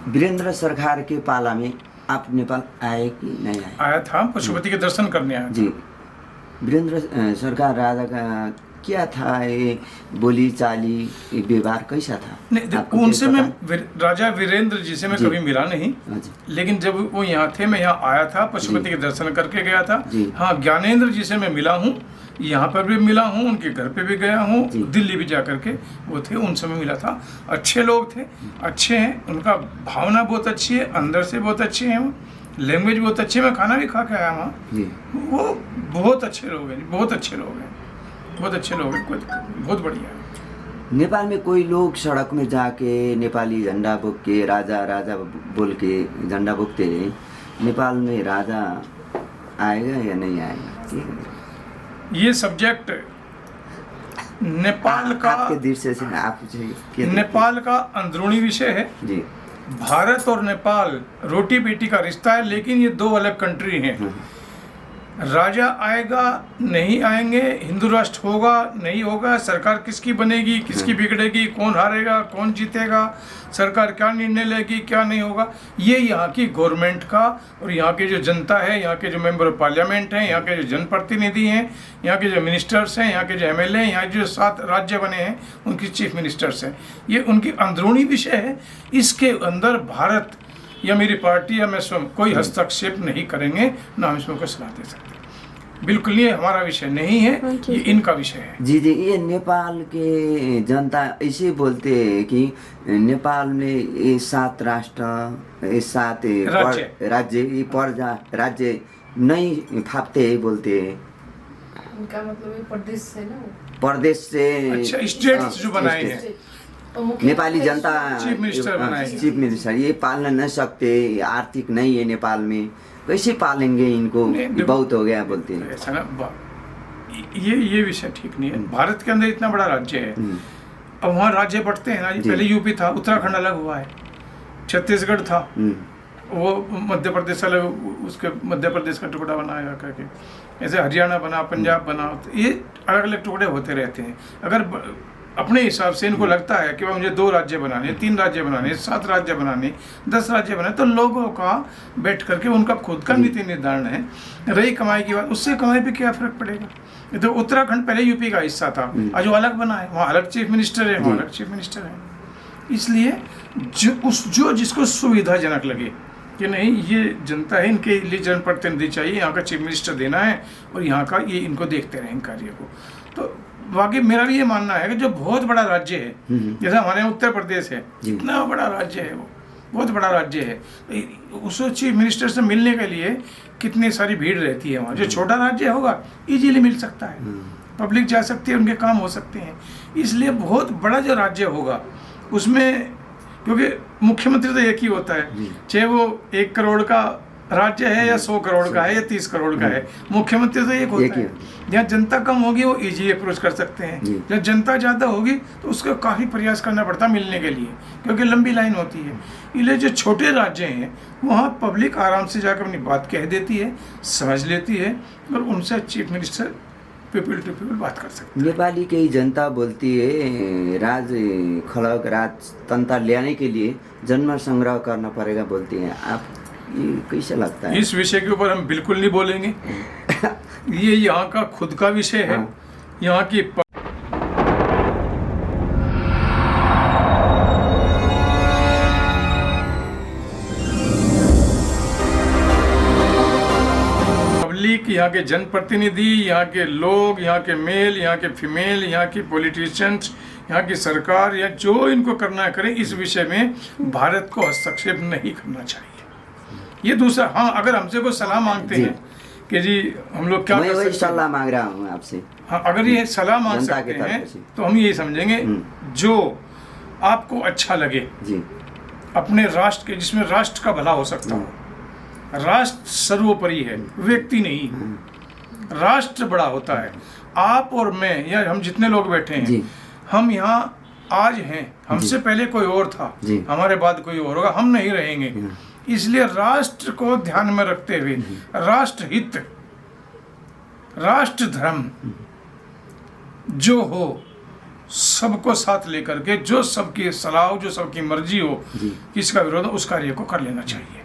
वीरेंद्र सरकार के पाला में आप नेपाल आए कि नहीं आए? आया था, पशुपति के दर्शन करने आया था। जी, वीरेंद्र सरकार राजा का क्या था, ये बोली चाली व्यवहार कैसा था? नहीं, उनसे मैं राजा वीरेंद्र जी से मैं कभी मिला नहीं, लेकिन जब वो यहाँ थे, मैं यहाँ आया था, पशुपति के दर्शन करके गया था। हाँ, ज्ञानेंद्र जी से मैं मिला हूँ, यहाँ पर भी मिला हूँ, उनके घर पे भी गया हूँ, दिल्ली भी जा करके वो थे, उनसे मैं मिला था। अच्छे लोग थे, अच्छे हैं, उनका भावना बहुत अच्छी है, अंदर से बहुत अच्छे हैं, वो लैंग्वेज बहुत अच्छी है। मैं खाना भी खा के आया वहाँ, वो बहुत अच्छे लोग हैं, बहुत अच्छे लोग हैं, बहुत अच्छे लोग हैं, बहुत बढ़िया है। नेपाल में कोई लोग सड़क में जाके नेपाली झंडा बोल के राजा राजा बोल के झंडा बोलते हैं, नेपाल में राजा आएगा या नहीं आएगा? ये सब्जेक्ट नेपाल का, आपके दृष्टि से आप नेपाल का अंदरूनी विषय है जी। भारत और नेपाल रोटी बेटी का रिश्ता है, लेकिन ये दो अलग कंट्री हैं। राजा आएगा नहीं आएंगे, हिंदू राष्ट्र होगा नहीं होगा, सरकार किसकी बनेगी, किसकी बिगड़ेगी, कौन हारेगा कौन जीतेगा, सरकार क्या निर्णय लेगी क्या नहीं होगा, ये यहाँ की गवर्नमेंट का और यहाँ की जो जनता है, यहाँ के जो मेंबर ऑफ पार्लियामेंट हैं, यहाँ के जो जनप्रतिनिधि हैं, यहाँ के जो मिनिस्टर्स हैं, यहाँ के जो एमएलए हैं, यहाँ जो 7 राज्य बने हैं उनकी चीफ मिनिस्टर्स हैं, ये उनकी अंदरूनी विषय है। इसके अंदर भारत या मेरी पार्टी या मैं स्वयं कोई हस्तक्षेप नहीं करेंगे, ना हम इसमें कोई सलाह दे सकते। बिल्कुल ये हमारा विषय नहीं है, ये इनका विषय है। जी जी, ये नेपाल के जनता ऐसे बोलते हैं कि नेपाल में ये 7 राष्ट्र, ये 7 राज्य, ये राज्य नहीं फापते है बोलते हैं। उनका मतलब ये प्रदेश से ना, प्रदेश से, अच्छा, स्टेट्स जो बनाए हैं, नेपाली जनता चीफ मिनिस्टर बनाए, चीफ मिनिस्टर, ये पालना नहीं सकते, आर्थिक नहीं है नेपाल में, कैसे पालेंगे इनको, बहुत हो गया बोलते हैं। ऐसा ना, ये विषय ठीक नहीं है। भारत के अंदर इतना बड़ा राज्य है, अब वहाँ राज्य बढ़ते हैं ना, पहले यूपी था, उत्तराखंड अलग हुआ है, छत्तीसगढ़ था, वो मध्य प्रदेश अलग, उसके मध्य प्रदेश का टुकड़ा बनाया करके, ऐसे हरियाणा बना, पंजाब बना, तो ये अलग अलग टुकड़े होते रहते हैं। अगर अपने हिसाब से इनको लगता है कि मुझे 2 राज्य बनाने, 3 राज्य बनाने, 7 राज्य बनाने, 10 राज्य बनाने, तो लोगों का बैठ करके उनका खुद का नीति निर्धारण है। रही कमाई की बात, उससे कमाई पे क्या फर्क पड़ेगा? तो उत्तराखंड पहले यूपी का हिस्सा था, आज वो अलग बना है, वहाँ अलग चीफ मिनिस्टर है, वहाँ अलग चीफ मिनिस्टर है। इसलिए जो जिसको सुविधाजनक लगे कि नहीं ये जनता है, इनके लिए जनप्रतिनिधि चाहिए, यहाँ का चीफ मिनिस्टर देना है और यहाँ का ये इनको देखते रहें कार्य को, तो वाकई मेरा भी ये मानना है कि जो बहुत बड़ा राज्य है, जैसे हमारे उत्तर प्रदेश है, इतना बड़ा राज्य है, वो बहुत बड़ा राज्य है, उस चीफ मिनिस्टर से मिलने के लिए कितनी सारी भीड़ रहती है वहाँ। जो छोटा राज्य होगा इजीली मिल सकता है, पब्लिक जा सकती है, उनके काम हो सकते हैं। इसलिए बहुत बड़ा जो राज्य होगा उसमें, क्योंकि मुख्यमंत्री तो एक ही होता है, चाहे वो 1 करोड़ का राज्य है या 100 करोड़ का है या 30 करोड़ का है, मुख्यमंत्री तो एक होता है। जहाँ जनता कम होगी वो इजी अप्रोच कर सकते हैं, जब जनता ज़्यादा होगी तो उसको काफ़ी प्रयास करना पड़ता है मिलने के लिए, क्योंकि लंबी लाइन होती है। इसलिए जो छोटे राज्य हैं वहाँ पब्लिक आराम से जाकर अपनी बात कह देती है, समझ लेती है, और उनसे chief minister people to people बात कर सकते हैं। नेपाली की जनता बोलती है राजतंत्र लाने के लिए जन्म संग्रह करना पड़ेगा बोलती है, आप ये कैसा लगता है? इस विषय के ऊपर हम बिल्कुल नहीं बोलेंगे। ये यहाँ का खुद का विषय है, यहाँ की पब्लिक, यहाँ के जनप्रतिनिधि, यहाँ के लोग, यहाँ के मेल, यहाँ के फीमेल, यहाँ की पॉलिटिशियंस, यहाँ की सरकार, या जो इनको करना है करें, इस विषय में भारत को हस्तक्षेप नहीं करना चाहिए। ये दूसरा, हाँ, अगर हमसे कोई सलाह मांगते हैं कि जी हम लोग क्या कर सकते हैं, सलाह मांग रहा हूँ आपसे, हाँ, अगर ये सलाह मांग सकते हैं तो हम ये समझेंगे जो आपको अच्छा लगे जी, अपने राष्ट्र के, जिसमें राष्ट्र का भला हो सकता हो। राष्ट्र सर्वोपरि है, व्यक्ति नहीं, राष्ट्र बड़ा होता है। आप और मैं या हम जितने लोग बैठे हैं, हम यहाँ आज हैं, हमसे पहले कोई और था, हमारे बाद कोई और होगा, हम नहीं रहेंगे। इसलिए राष्ट्र को ध्यान में रखते हुए राष्ट्र हित, राष्ट्र धर्म जो हो, सबको साथ लेकर के, जो सबकी सलाह हो, जो सबकी मर्जी हो, जी किसका विरोध हो, उस कार्य को कर लेना चाहिए,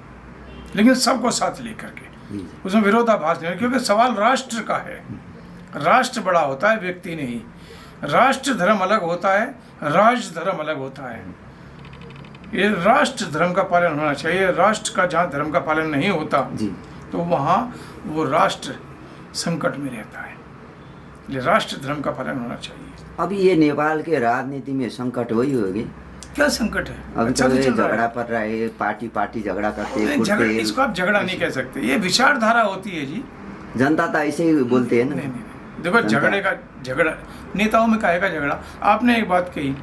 लेकिन सबको साथ लेकर के, जी उसमें विरोधाभास नहीं, क्योंकि सवाल राष्ट्र का है। राष्ट्र बड़ा होता है, व्यक्ति नहीं। राष्ट्र धर्म अलग होता है, राज धर्म अलग होता है। ये राष्ट्र धर्म का पालन होना चाहिए। राष्ट्र का जहाँ धर्म का पालन नहीं होता जी तो वहाँ वो राष्ट्र संकट में रहता है। ये राष्ट्र धर्म का पालन होना चाहिए। अभी ये नेपाल के राजनीति में संकट वही होगी। क्या संकट है? अभी अच्छा तो तो ये चल रहा झगड़ा है। पड़ रहा है, पार्टी पार्टी झगड़ा करते हैं, झगड़ा, फुटते इसको आप झगड़ा नहीं कह सकते, ये विचारधारा होती है जी। जनता तो ऐसे ही बोलते हैं ना। नहीं, देखो झगड़े का झगड़ा नेताओं में काहे का झगड़ा। आपने एक बात कही,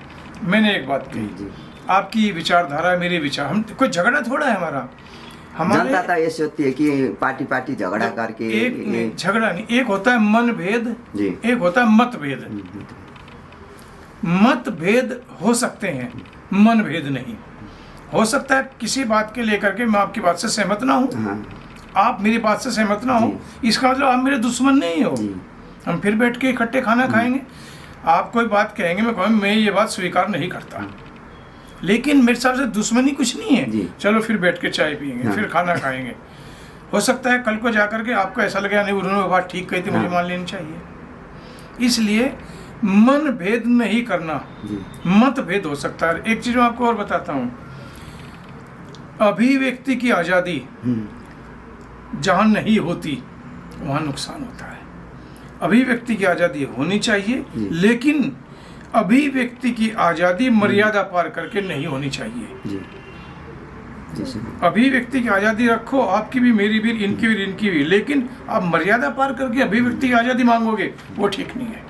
मैंने एक बात कही, जी आपकी विचारधारा मेरी विचार, हम कोई झगड़ा थोड़ा है हमारा। हमारे जनता तो ये सोचती है कि पार्टी पार्टी झगड़ा करके एक झगड़ा नहीं, एक होता है मन भेद, जी एक होता है मतभेद। मतभेद हो सकते हैं, मन भेद नहीं हो सकता है। किसी बात के लेकर के मैं आपकी बात से सहमत ना हूँ, हाँ आप मेरी बात से सहमत ना हो, इसका मतलब आप मेरे दुश्मन नहीं हो। जी हम फिर बैठ के इकट्ठे खाना खाएंगे। आप कोई बात कहेंगे, मैं कहूँगा मैं ये बात स्वीकार नहीं करता, लेकिन मेरे हिसाब से दुश्मनी कुछ नहीं जी। है। चलो फिर बैठ के चाय पियेंगे, हाँ। फिर खाना खाएंगे। हो सकता है कल को जाकर के आपको ऐसा लगे नहीं उन्होंने बात ठीक कही थी, मुझे हाँ। मान लेनी चाहिए। इसलिए मन भेद नहीं करना, जी मत भेद हो सकता है। एक चीज मैं आपको और बताता हूँ, अभिव्यक्ति की आज़ादी जहाँ नहीं होती वहाँ नुकसान होता है। अभिव्यक्ति की आज़ादी होनी चाहिए, जी। लेकिन अभिव्यक्ति की आज़ादी मर्यादा पार करके नहीं होनी चाहिए। जी जी सर। अभिव्यक्ति की आज़ादी रखो, आपकी भी, मेरी भी, इनकी भी, इनकी भी, लेकिन आप मर्यादा पार करके अभिव्यक्ति की आज़ादी मांगोगे, वो ठीक नहीं है।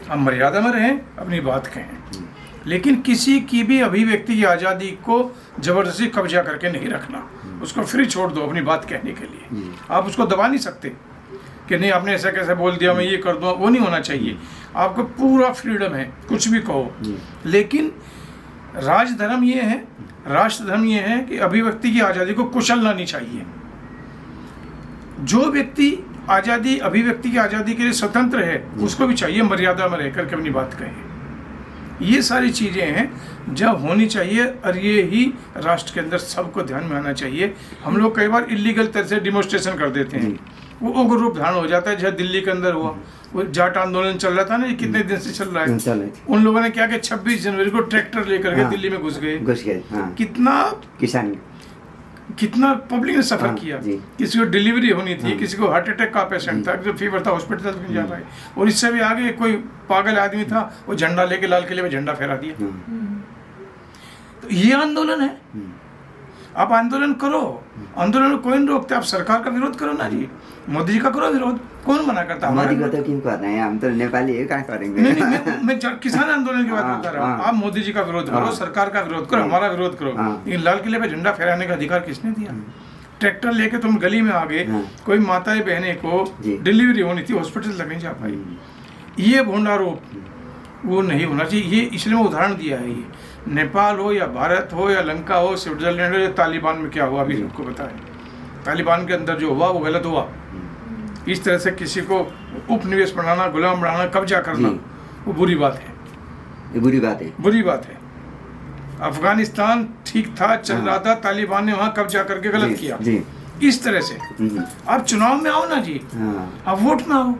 आप मर्यादा में रहें, अपनी बात कहें, लेकिन किसी की भी अभिव्यक्ति की आज़ादी को जबरदस्ती कब्जा करके नहीं रखना। उसको फ्री छोड़ दो अपनी बात कहने के लिए। आप उसको दबा नहीं सकते कि नहीं आपने ऐसा कैसे बोल दिया, मैं ये कर दूंगा, वो नहीं होना चाहिए। आपको पूरा फ्रीडम है, कुछ भी कहो, लेकिन राजधर्म ये है, राष्ट्र धर्म ये है कि अभिव्यक्ति की आज़ादी को कुचलना नहीं चाहिए। जो व्यक्ति आज़ादी, अभिव्यक्ति की आज़ादी के लिए स्वतंत्र है, उसको भी चाहिए मर्यादा में रह करके अपनी बात कहे। ये सारी चीज़ें हैं जब होनी चाहिए, और ये ही राष्ट्र के अंदर सबको ध्यान में आना चाहिए। हम लोग कई बार इलीगल तरह से डिमोन्स्ट्रेशन कर देते हैं, वो उग्र रूप धारण हो जाता है। जैसे दिल्ली के अंदर हुआ, वो जाट आंदोलन चल रहा था ना, ये कितने दिन से चल रहा है। उन लोगों ने क्या किया, 26 जनवरी को ट्रैक्टर लेकर के दिल्ली में घुस गए। कितना किसान, कितना पब्लिक ने सफर किया। जी। किसी को डिलीवरी होनी थी, किसी को हार्ट अटैक का पेशेंट था, जो फीवर था, हॉस्पिटल तक नहीं जा पाए। और इससे भी आगे कोई पागल आदमी था, वो झंडा लेके लाल किले में झंडा फहरा दिया। तो ये आंदोलन है। आप आंदोलन करो, आंदोलन में कोई नहीं रोकते। आप सरकार का विरोध करो ना जी, मोदी जी का करो विरोध, कौन मना करता? मोदी को तो क्यों कर रहे हैं, हम तो नेपाली है, क्या करेंगे। नहीं, मैं किसान आंदोलन की बात बता रहा हूँ। हाँ। आप मोदी जी का विरोध करो, सरकार का विरोध करो, हमारा विरोध करो, लेकिन लाल किले पे झंडा फहराने का अधिकार किसने दिया? ट्रैक्टर लेके तुम गली में आ गए, कोई माताएं बहने को डिलीवरी होनी थी, हॉस्पिटल तक नहीं जा पाई। ये भोंडारोप वो नहीं होना चाहिए। ये इसलिए मैं उदाहरण दिया है। ये नेपाल हो या भारत हो या लंका हो, स्विट्जरलैंड हो या तालिबान में क्या हुआ अभी सबको पता है। तालिबान के अंदर जो हुआ वो गलत हुआ। इस तरह से किसी को उपनिवेश बनाना, गुलाम बनाना, कब्जा करना, वो बुरी बात है। ये बुरी बात है, बुरी बात है। अफगानिस्तान ठीक था, चल रहा था, तालिबान ने वहाँ कब्जा करके गलत किया। इस तरह से आप चुनाव में आओ ना जी, आप वोट में आओ,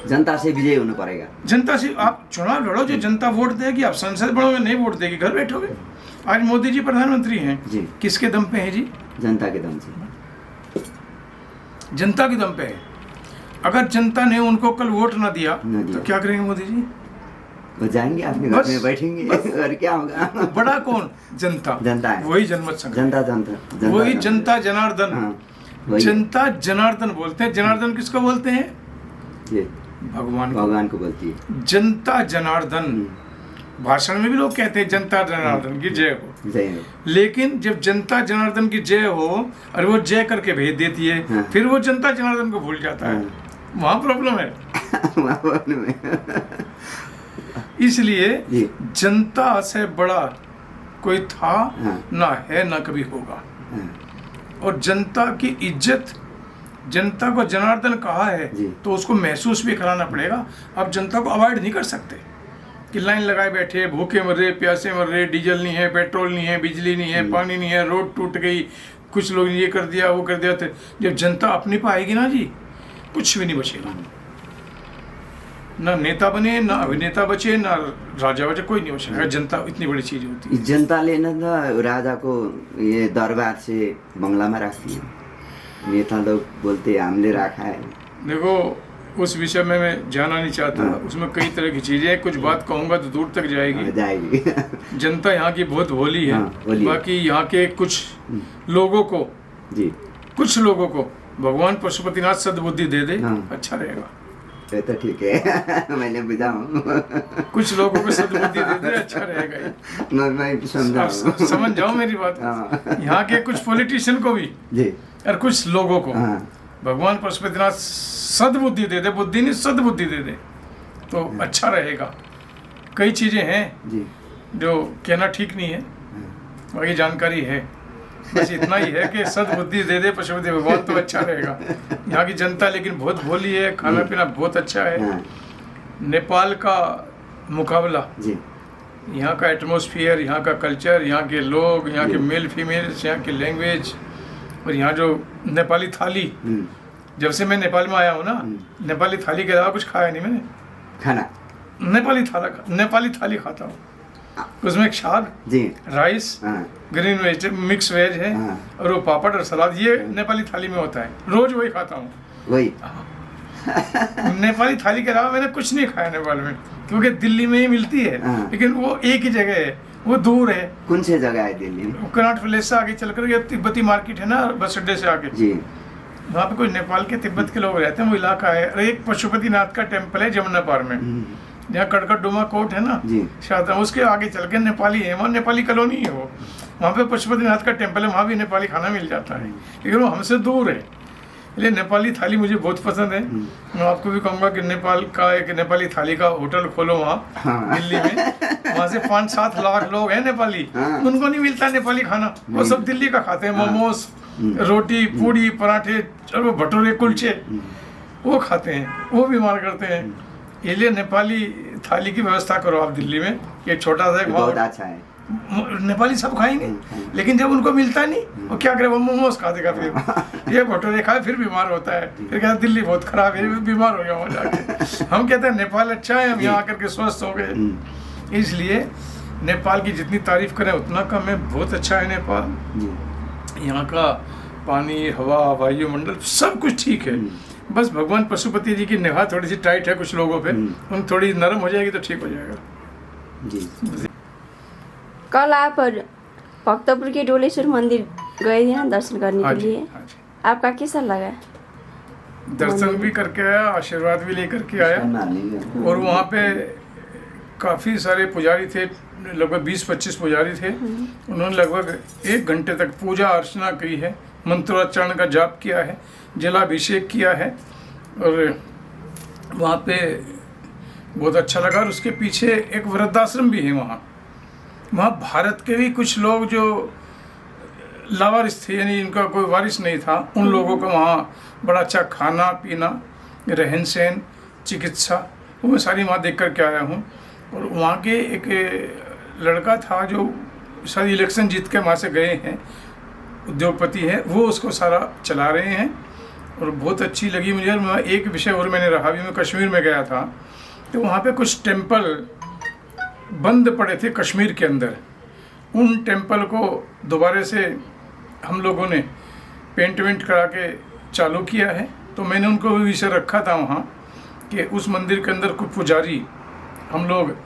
जनता से विजय होना पड़ेगा। जनता से आप चुनाव लड़ो, जो जनता वोट देगी। आप संसद बढ़ोगे, नहीं वोट देगी, घर बैठोगे। आज मोदी जी प्रधानमंत्री हैं जी, किसके दम पे हैं जी? जनता के दम से, जनता के दम पे है। अगर जनता ने उनको कल वोट ना दिया तो क्या करेंगे मोदी जी? वो जाएंगे अपने घर में बैठेंगे और क्या होगा? बड़ा कौन? जनता। जनता है, वही जनमत संघ, जनता, वही जनता जनार्दन। जनता जनार्दन बोलते हैं। जनार्दन किसको बोलते हैं? ये भगवान को बोलती है जनता जनार्दन। भाषण में भी लोग कहते हैं जनता जनार्दन की जय हो, जय हो। लेकिन जब जनता जनार्दन की जय हो और वो जय करके भेज देती है, फिर वो जनता जनार्दन को भूल जाता है, वहाँ प्रॉब्लम है। इसलिए जनता से बड़ा कोई था ना है, ना कभी होगा। और जनता की इज्जत, जनता को जनार्दन कहा है तो उसको महसूस भी कराना पड़ेगा। आप जनता को अवॉइड नहीं कर सकते। कि लाइन लगाए बैठे, भूखे मर रहे, प्यासे मर रहे, डीजल नहीं है, पेट्रोल नहीं है, बिजली नहीं है, पानी नहीं है, रोड टूट गई, कुछ लोग ये कर दिया वो कर दिया। तो जब जनता अपनी पाएगी ना जी, कुछ भी नहीं बचेगा। ना नेता बने, ना अभिनेता बचे, ना राजा बचे, कोई नहीं बचेगा। जनता इतनी बड़ी चीज होती है। जनताले न त राजाको ये दरबार से बंगलामा राखियो, नेता लोग बोलते हमले रखा है। देखो, उस विषय में मैं जाना नहीं चाहता। उसमें कई तरह की चीजें हैं, कुछ बात कहूंगा तो दूर तक जाएगी। जनता यहाँ की बहुत भोली है। बाकी यहाँ के कुछ लोगों को जी, कुछ लोगों को भगवान पशुपतिनाथ सद्बुद्धि दे दे, अच्छा रहेगा। ये तो ठीक है, मैंने बुझा हूँ। कुछ लोगों को सद्बुद्धि दे दे, अच्छा रहेगा। मैं समझा, समझ जाओ मेरी बात। यहाँ के कुछ पॉलिटिशियन को भी जी, और कुछ लोगों को भगवान पशुपतिनाथ सद्बुद्धि दे दे, बुद्धि नहीं सद्बुद्धि दे दे, तो अच्छा रहेगा। कई चीजें हैं जी जो कहना ठीक नहीं है, बाकी जानकारी है। बस इतना ही है कि सद्बुद्धि दे दे पशुपति भगवान, तो अच्छा रहेगा। यहाँ की जनता लेकिन बहुत भोली है, खाना पीना बहुत अच्छा है। नेपाल का मुकाबला जी, यहाँ का एटमॉस्फेयर, यहाँ का कल्चर, यहाँ के लोग, यहाँ के मेल फीमेल्स, यहाँ की लैंग्वेज, और यहाँ जो नेपाली थाली, जब से मैं नेपाल में आया हूँ ना, नेपाली थाली के अलावा कुछ खाया नहीं मैंने। खाना नेपाली थाली खाता हूँ। उसमें एक शाक जी, rice, green veg, mix veg है, और वो पापड़ और सलाद, ये नेपाली थाली में होता है। रोज वही खाता हूँ, वही। नेपाली थाली के अलावा मैंने कुछ नहीं खाया नेपाल में, क्योंकि दिल्ली में ही मिलती है, लेकिन वो एक ही जगह है, वो दूर है। कौन से जगह है दिल्ली में? कनाट विलेज से आगे चलकर ये तिब्बती मार्केट है ना, बस अड्डे से आगे जी, वहाँ पे कोई नेपाल के तिब्बत के लोग रहते हैं, वो इलाका है। और एक पशुपतिनाथ का टेम्पल है जमुना पार में, जहाँ कड़कट डुमा कोट है ना, शायद उसके आगे चल के नेपाली है, वहाँ नेपाली कॉलोनी है वो, वहाँ पे पशुपतिनाथ का टेम्पल है, वहाँ भी नेपाली खाना मिल जाता है, लेकिन वो हमसे दूर है। इसलिए नेपाली थाली मुझे बहुत पसंद है। मैं आपको भी कहूँगा कि नेपाल का एक नेपाली थाली का होटल खोलो वहाँ दिल्ली में। वहाँ से 5-7 लाख लोग हैं नेपाली, उनको नहीं मिलता नेपाली खाना, वो सब दिल्ली का खाते हैं। मोमोज, रोटी, पूड़ी, पराठे, और भटूरे, कुलचे, वो खाते हैं, वो बीमार करते हैं। इसलिए नेपाली थाली की व्यवस्था करो आप दिल्ली में, ये छोटा सा बहुत अच्छा है। नेपाली सब खाएंगे, लेकिन जब उनको मिलता नहीं, वो क्या करे, वो मोमोज खा देगा, फिर ये भटूरे खाए, फिर बीमार होता है, फिर कहता दिल्ली बहुत खराब है, बीमार हो गया वहाँ जाके। हम कहते हैं नेपाल अच्छा है, हम यहाँ आकर के स्वस्थ हो गए। इसलिए नेपाल की जितनी तारीफ करें उतना कम है, बहुत अच्छा है नेपाल। यहाँ का पानी, हवा, वायुमंडल सब कुछ ठीक है। बस भगवान पशुपति जी की निगाह थोड़ी सी टाइट है कुछ लोगों पे, उन थोड़ी नरम हो जाएगी तो ठीक हो जाएगा जी। कल आप भक्तपुर के डोलेश्वर मंदिर गए थे ना दर्शन करने के लिए, आपका कैसा लगा? दर्शन भी करके आया, आशीर्वाद भी लेकर के आया, और वहाँ पे काफ़ी सारे पुजारी थे, लगभग 20-25 पुजारी थे। उन्होंने लगभग 1 घंटे तक पूजा अर्चना की है, मंत्रोच्चारण का जाप किया है, जलाभिषेक किया है, और वहाँ पे बहुत अच्छा लगा। और उसके पीछे एक वृद्धाश्रम भी है वहाँ भारत के भी कुछ लोग जो लावारिस थे, यानी इनका कोई वारिस नहीं था, उन लोगों का वहाँ बड़ा अच्छा खाना पीना, रहन सहन, चिकित्सा, वो मैं सारी वहाँ देख कर के आया हूँ। और वहाँ के एक लड़का था जो शायद इलेक्शन जीत के वहाँ से गए हैं, उद्योगपति है, वो उसको सारा चला रहे हैं, और बहुत अच्छी लगी मुझे। मैं एक विषय और मैंने रहा भी, मैं कश्मीर में गया था, तो वहाँ पे कुछ टेम्पल बंद पड़े थे कश्मीर के अंदर। उन टेम्पल को दोबारा से हम लोगों ने पेंट वेंट करा के चालू किया है। तो मैंने उनको भी विषय रखा था वहाँ कि उस मंदिर के अंदर कुछ पुजारी, हम लोग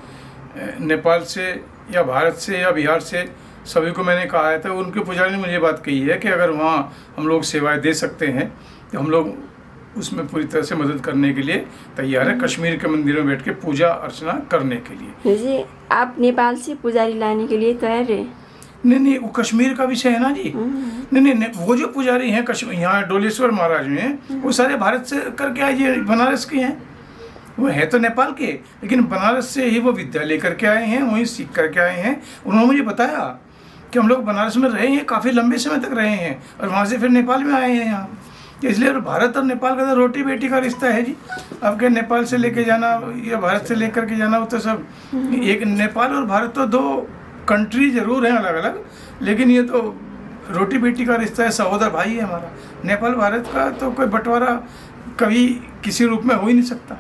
नेपाल से या भारत से या बिहार से सभी को मैंने कहा है, तो उनके पुजारी ने मुझे बात कही है कि अगर वहाँ हम लोग सेवाएं दे सकते हैं तो हम लोग उसमें पूरी तरह से मदद करने के लिए तैयार है, कश्मीर के मंदिर में बैठ के पूजा अर्चना करने के लिए। जी, आप नेपाल से पुजारी लाने के लिए तैयार है? नहीं, वो कश्मीर का विषय है ना जी। नहीं, वो जो पुजारी हैं कश्मीर, यहाँ डोलेश्वर महाराज में, वो सारे भारत से करके आए, ये बनारस के हैं, वो है तो नेपाल के, लेकिन बनारस से ही वो विद्या लेकर के आए हैं, वहीं सीख करके आए हैं। उन्होंने मुझे बताया कि हम लोग बनारस में रहे हैं, काफ़ी लंबे समय तक रहे हैं, और वहाँ से फिर नेपाल में आए हैं यहाँ। इसलिए भारत और नेपाल का तो रोटी बेटी का रिश्ता है जी। अब के नेपाल से लेके जाना या भारत से लेकर के जाना, वो तो सब एक, नेपाल और भारत तो दो कंट्री जरूर हैं अलग अलग, लेकिन ये तो रोटी बेटी का रिश्ता है, सहोदर भाई है हमारा। नेपाल भारत का तो कोई बंटवारा कभी किसी रूप में हो ही नहीं सकता।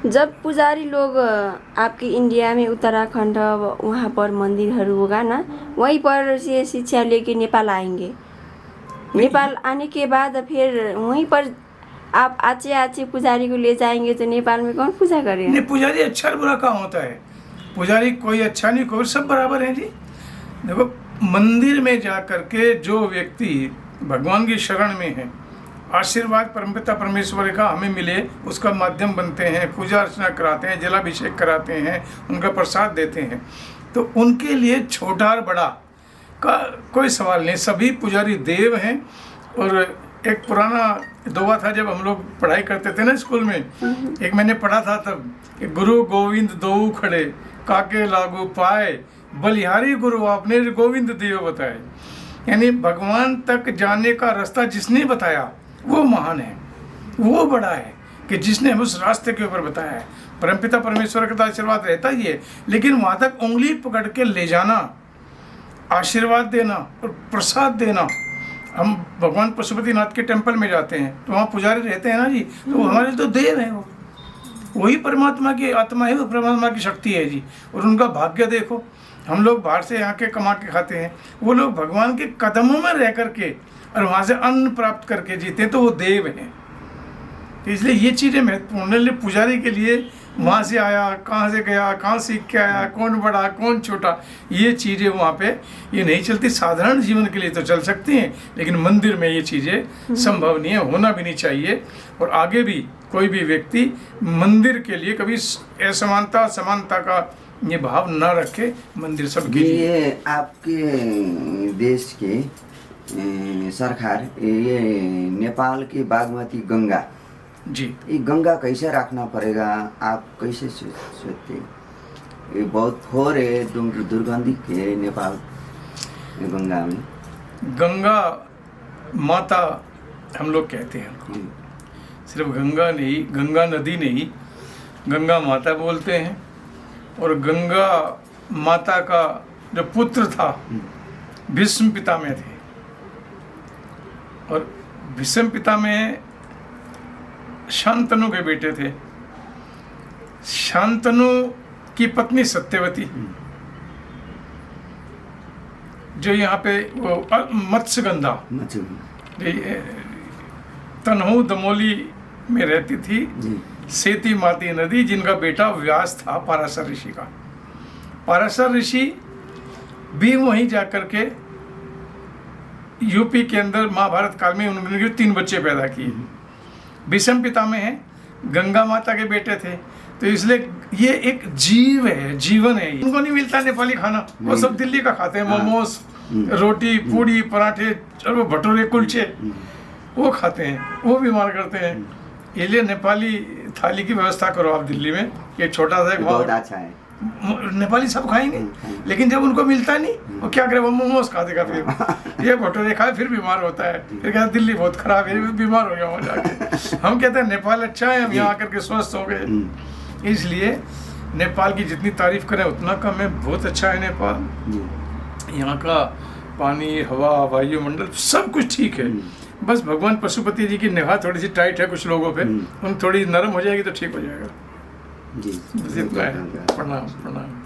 जब पुजारी लोग आपके इंडिया में उत्तराखंड वहाँ पर मंदिरहरू होगा ना, वहीं पर से शिक्षा लेके नेपाल आएंगे। नेपाल आने के बाद फिर वहीं पर आप आचे पुजारी को ले जाएंगे तो नेपाल में कौन पूजा करेगा? नहीं, पुजारी अच्छा और बुरा काम होता है। पुजारी कोई अच्छा नहीं, कोई सब बराबर है जी। देखो, मंदिर में जा करके जो व्यक्ति भगवान की शरण में है, आशीर्वाद परमपिता परमेश्वर का हमें मिले, उसका माध्यम बनते हैं, पूजा अर्चना कराते हैं, जलाभिषेक कराते हैं, उनका प्रसाद देते हैं, तो उनके लिए छोटा और बड़ा का कोई सवाल नहीं, सभी पुजारी देव हैं। और एक पुराना दोहा था, जब हम लोग पढ़ाई करते थे ना स्कूल में, एक मैंने पढ़ा था तब, गुरु गोविंद दो खड़े काके लागू पाए, बलिहारी गुरु आपने गोविंद देव बताए। यानी भगवान तक जाने का रास्ता जिसने बताया वो महान है, वो बड़ा है कि जिसने उस रास्ते के ऊपर बताया है। परमपिता परमेश्वर का तो आशीर्वाद रहता ही है, लेकिन वहाँ तक उंगली पकड़ के ले जाना, आशीर्वाद देना और प्रसाद देना। हम भगवान पशुपतिनाथ के टेम्पल में जाते हैं तो वहाँ पुजारी रहते हैं ना जी, तो वो हमारे तो देव हैं, वो वही परमात्मा की आत्मा है, वो परमात्मा की शक्ति है जी। और उनका भाग्य देखो, हम लोग बाहर से यहाँ के कमा के खाते हैं, वो लोग भगवान के कदमों में रह करके और वहाँ से अन्न प्राप्त करके जीते हैं, तो वो देव हैं। तो इसलिए ये चीज़ें महत्वपूर्ण है। पुजारी के लिए वहाँ से आया, कहाँ से गया, कहाँ सीख के आया, कौन बड़ा कौन छोटा, ये चीज़ें वहाँ पे ये नहीं चलती। साधारण जीवन के लिए तो चल सकती हैं, लेकिन मंदिर में ये चीज़ें संभव नहीं है, होना भी नहीं चाहिए। और आगे भी कोई भी व्यक्ति मंदिर के लिए कभी असमानता समानता का ये भाव न रखे, मंदिर सबके लिए। ये आपके देश के सरकार ये नेपाल की बागमती गंगा जी, ये गंगा कैसे रखना पड़ेगा, आप कैसे सोचते हैं? ये बहुत फोर है दुर्गंधित है नेपाल गंगा में। गंगा माता हम लोग कहते हैं, सिर्फ गंगा नहीं, गंगा नदी नहीं, गंगा माता बोलते हैं। और गंगा माता का जो पुत्र था भीष्म पितामह थे, और भीष्म पितामह शांतनु के बेटे थे। शांतनु की पत्नी सत्यवती, जो यहाँ पे वो मत्स्यगंधा तनहू दमोली में रहती थी, सेती माती नदी, जिनका बेटा व्यास था पाराशर ऋषि का। पाराशर ऋषि भी वहीं जाकर के यूपी के अंदर महाभारत काल में उन्होंने 3 बच्चे पैदा किए। भीष्म पितामह हैं, गंगा माता के बेटे थे, तो इसलिए ये एक जीव है, जीवन है। उनको नहीं मिलता नेपाली खाना, वो सब दिल्ली का खाते हैं, मोमोस, रोटी, पूड़ी, पराठे और वो भटूरे, कुलचे, वो खाते हैं, वो बीमार करते हैं। इसलिए नेपाली थाली की व्यवस्था करो आप दिल्ली में, ये छोटा सा एक बहुत अच्छा है। नेपाली सब खाएंगे, लेकिन जब उनको मिलता नहीं, वो क्या करे, वो मोमोस खा देगा, फिर ये भटूरे खाए, फिर बीमार होता है, फिर कहता दिल्ली बहुत खराब है, बीमार हो गया वहाँ जाके। हम कहते हैं नेपाल अच्छा है, हम यहाँ आकर के स्वस्थ हो गए। इसलिए नेपाल की जितनी तारीफ करें उतना कम है, बहुत अच्छा है नेपाल। यहाँ का पानी, हवा, वायुमंडल सब कुछ ठीक है। बस भगवान पशुपति जी की निगाह थोड़ी सी टाइट है कुछ लोगों पे, उन थोड़ी नरम हो जाएगी तो ठीक हो जाएगा। जी, बस इतना है। प्रणाम प्रणाम।